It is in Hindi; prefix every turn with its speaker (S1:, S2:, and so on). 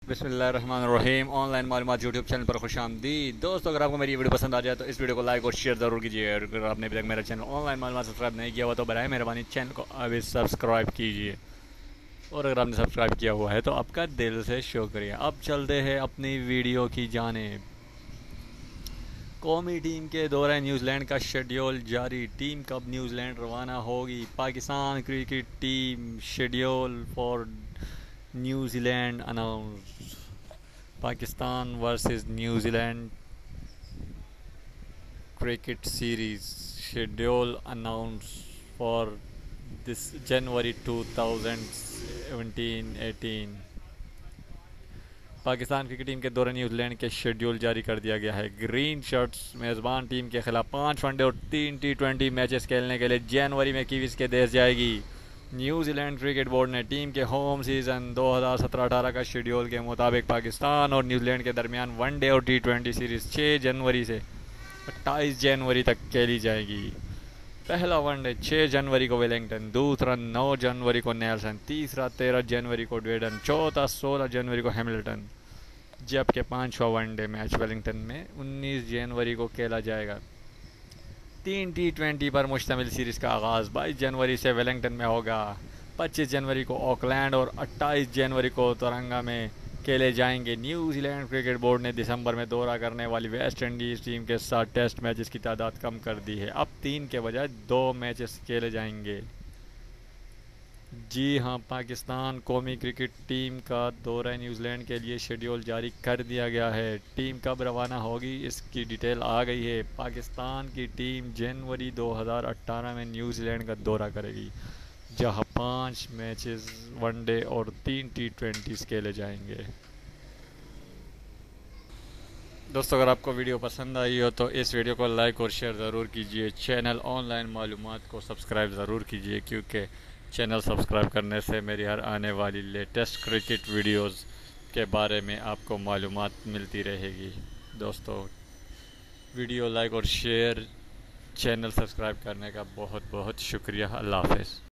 S1: बिस्मिल्लाहिर्रहमानिर्रहीम। ऑनलाइन मालूमात यूट्यूब चैनल पर खुशामदीद। दोस्तों, अगर आपको मेरी वीडियो पसंद आ जाए तो इस वीडियो को लाइक और शेयर ज़रूर कीजिए। और अगर आपने अभी तक मेरा चैनल ऑनलाइन मालूमात सब्सक्राइब नहीं किया हुआ तो बराए मेहरबानी चैनल को अभी सब्सक्राइब कीजिए। और अगर आपने सब्सक्राइब किया हुआ है तो आपका दिल से शुक्रिया। अब चलते हैं अपनी वीडियो की जानेब। कौमी टीम के दौरे न्यूजीलैंड का शेड्यूल जारी। टीम कब न्यूजीलैंड रवाना होगी? Pakistan cricket team schedule for New Zealand announce. Pakistan versus New Zealand cricket series schedule announced for this January 2017-18। Pakistan cricket team के दौरे न्यूजीलैंड के शेड्यूल जारी कर दिया गया है। ग्रीन शर्ट्स मेज़बान टीम के खिलाफ 5 वनडे और 3 टी20 मैचेस खेलने के लिए जनवरी में कीवीज के देश जाएगी। न्यूजीलैंड क्रिकेट बोर्ड ने टीम के होम सीज़न 2017-18 का शेड्यूल के मुताबिक पाकिस्तान और न्यूजीलैंड के दरमियान वनडे और टी20 सीरीज़ 6 जनवरी से 28 जनवरी तक खेली जाएगी। पहला वनडे 6 जनवरी को वेलिंगटन, दूसरा 9 जनवरी को नेल्सन, तीसरा 13 जनवरी को ड्वेडन, चौथा 16 जनवरी को हैमिल्टन, जबकि पांचवा वनडे मैच वेलिंगटन में 19 जनवरी को खेला जाएगा। 3 टी20 पर मुश्तमिल सीरीज़ का आगाज़ 22 जनवरी से वेलिंगटन में होगा। 25 जनवरी को ऑकलैंड और 28 जनवरी को तरंगा में खेले जाएंगे। न्यूजीलैंड क्रिकेट बोर्ड ने दिसंबर में दौरा करने वाली वेस्ट इंडीज़ टीम के साथ टेस्ट मैचेस की तादाद कम कर दी है। अब 3 के बजाय 2 मैचेस खेले जाएंगे। जी हाँ, पाकिस्तान कौमी क्रिकेट टीम का दौरा न्यूजीलैंड के लिए शेड्यूल जारी कर दिया गया है। टीम कब रवाना होगी इसकी डिटेल आ गई है। पाकिस्तान की टीम जनवरी 2018 में न्यूजीलैंड का दौरा करेगी, जहां 5 मैचेस वनडे और 3 टी20 खेले जाएंगे। दोस्तों, अगर आपको वीडियो पसंद आई हो तो इस वीडियो को लाइक और शेयर ज़रूर कीजिए। चैनल ऑनलाइन मालूमात को सब्सक्राइब ज़रूर कीजिए, क्योंकि चैनल सब्सक्राइब करने से मेरी हर आने वाली लेटेस्ट क्रिकेट वीडियोस के बारे में आपको मालूमात मिलती रहेगी। दोस्तों, वीडियो लाइक और शेयर, चैनल सब्सक्राइब करने का बहुत बहुत शुक्रिया। अल्लाह हाफ़िज़।